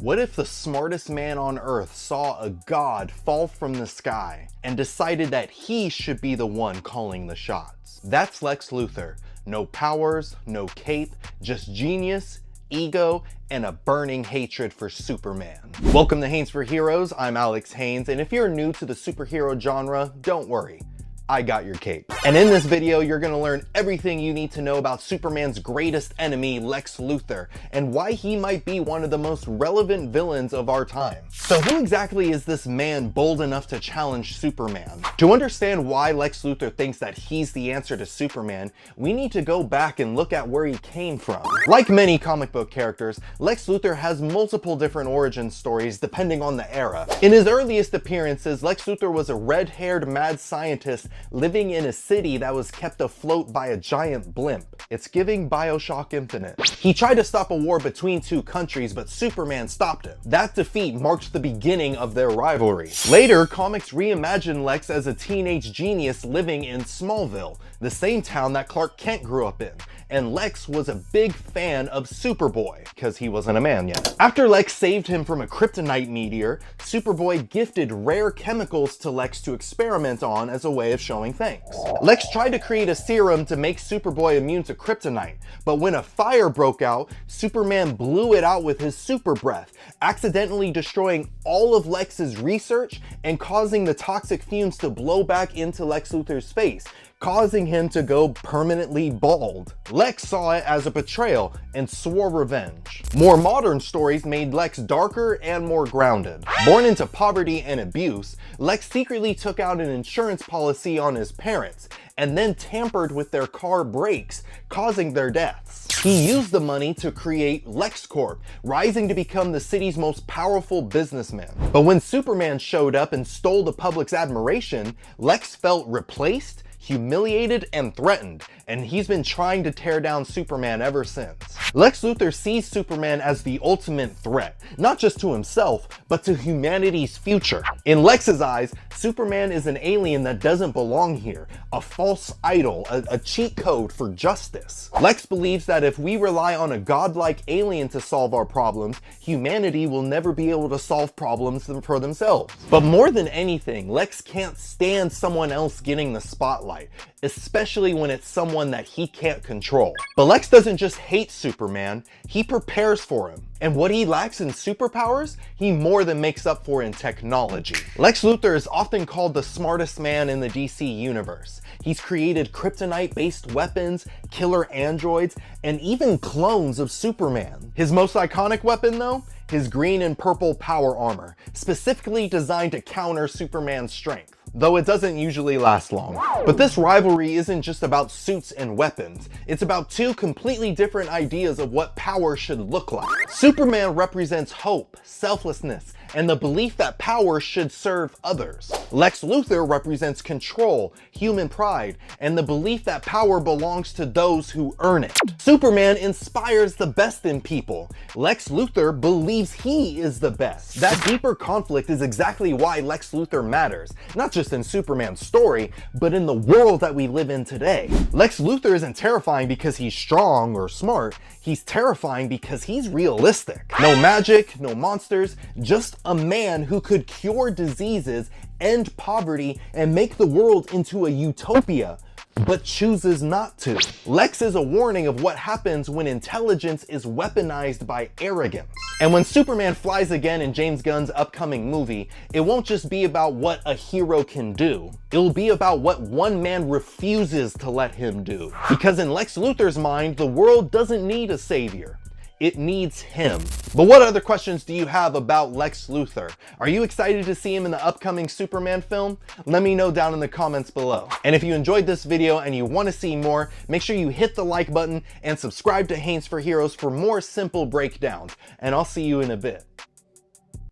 What if the smartest man on earth saw a god fall from the sky and decided that he should be the one calling the shots? That's Lex Luthor. No powers, no cape, just genius, ego, and a burning hatred for Superman. Welcome to Haynes for Heroes. I'm Alex Haynes, and if you're new to the superhero genre, don't worry. I got your cape. And in this video, you're gonna learn everything you need to know about Superman's greatest enemy, Lex Luthor, and why he might be one of the most relevant villains of our time. So who exactly is this man bold enough to challenge Superman? To understand why Lex Luthor thinks that he's the answer to Superman, we need to go back and look at where he came from. Like many comic book characters, Lex Luthor has multiple different origin stories depending on the era. In his earliest appearances, Lex Luthor was a red-haired mad scientist living in a city that was kept afloat by a giant blimp. It's giving BioShock Infinite. He tried to stop a war between two countries, but Superman stopped him. That defeat marked the beginning of their rivalry. Later, comics reimagined Lex as a teenage genius living in Smallville, the same town that Clark Kent grew up in. And Lex was a big fan of Superboy, because he wasn't a man yet. After Lex saved him from a kryptonite meteor, Superboy gifted rare chemicals to Lex to experiment on as a way of showing thanks. Lex tried to create a serum to make Superboy immune to kryptonite, but when a fire broke out, Superman blew it out with his super breath, accidentally destroying all of Lex's research and causing the toxic fumes to blow back into Lex Luthor's face, causing him to go permanently bald. Lex saw it as a betrayal and swore revenge. More modern stories made Lex darker and more grounded. Born into poverty and abuse, Lex secretly took out an insurance policy on his parents and then tampered with their car brakes, causing their deaths. He used the money to create LexCorp, rising to become the city's most powerful businessman. But when Superman showed up and stole the public's admiration, Lex felt replaced, humiliated, and threatened, and he's been trying to tear down Superman ever since. Lex Luthor sees Superman as the ultimate threat, not just to himself, but to humanity's future. In Lex's eyes, Superman is an alien that doesn't belong here, a false idol, a cheat code for justice. Lex believes that if we rely on a godlike alien to solve our problems, humanity will never be able to solve problems for themselves. But more than anything, Lex can't stand someone else getting the spotlight, especially when it's someone that he can't control. But Lex doesn't just hate Superman, he prepares for him. And what he lacks in superpowers, he more than makes up for in technology. Lex Luthor is often called the smartest man in the DC universe. He's created kryptonite-based weapons, killer androids, and even clones of Superman. His most iconic weapon though? His green and purple power armor, specifically designed to counter Superman's strength, though it doesn't usually last long. But this rivalry isn't just about suits and weapons, it's about two completely different ideas of what power should look like. Superman represents hope, selflessness, and the belief that power should serve others. Lex Luthor represents control, human pride, and the belief that power belongs to those who earn it. Superman inspires the best in people. Lex Luthor believes he is the best. That deeper conflict is exactly why Lex Luthor matters, not just in Superman's story, but in the world that we live in today. Lex Luthor isn't terrifying because he's strong or smart, he's terrifying because he's realistic. No magic, no monsters, just a man who could cure diseases, end poverty, and make the world into a utopia, but chooses not to. Lex is a warning of what happens when intelligence is weaponized by arrogance. And when Superman flies again in James Gunn's upcoming movie, it won't just be about what a hero can do. It'll be about what one man refuses to let him do. Because in Lex Luthor's mind, the world doesn't need a savior. It needs him. But what other questions do you have about Lex Luthor? Are you excited to see him in the upcoming Superman film? Let me know down in the comments below. And if you enjoyed this video and you want to see more, make sure you hit the like button and subscribe to Haynes for Heroes for more simple breakdowns. And I'll see you in a bit.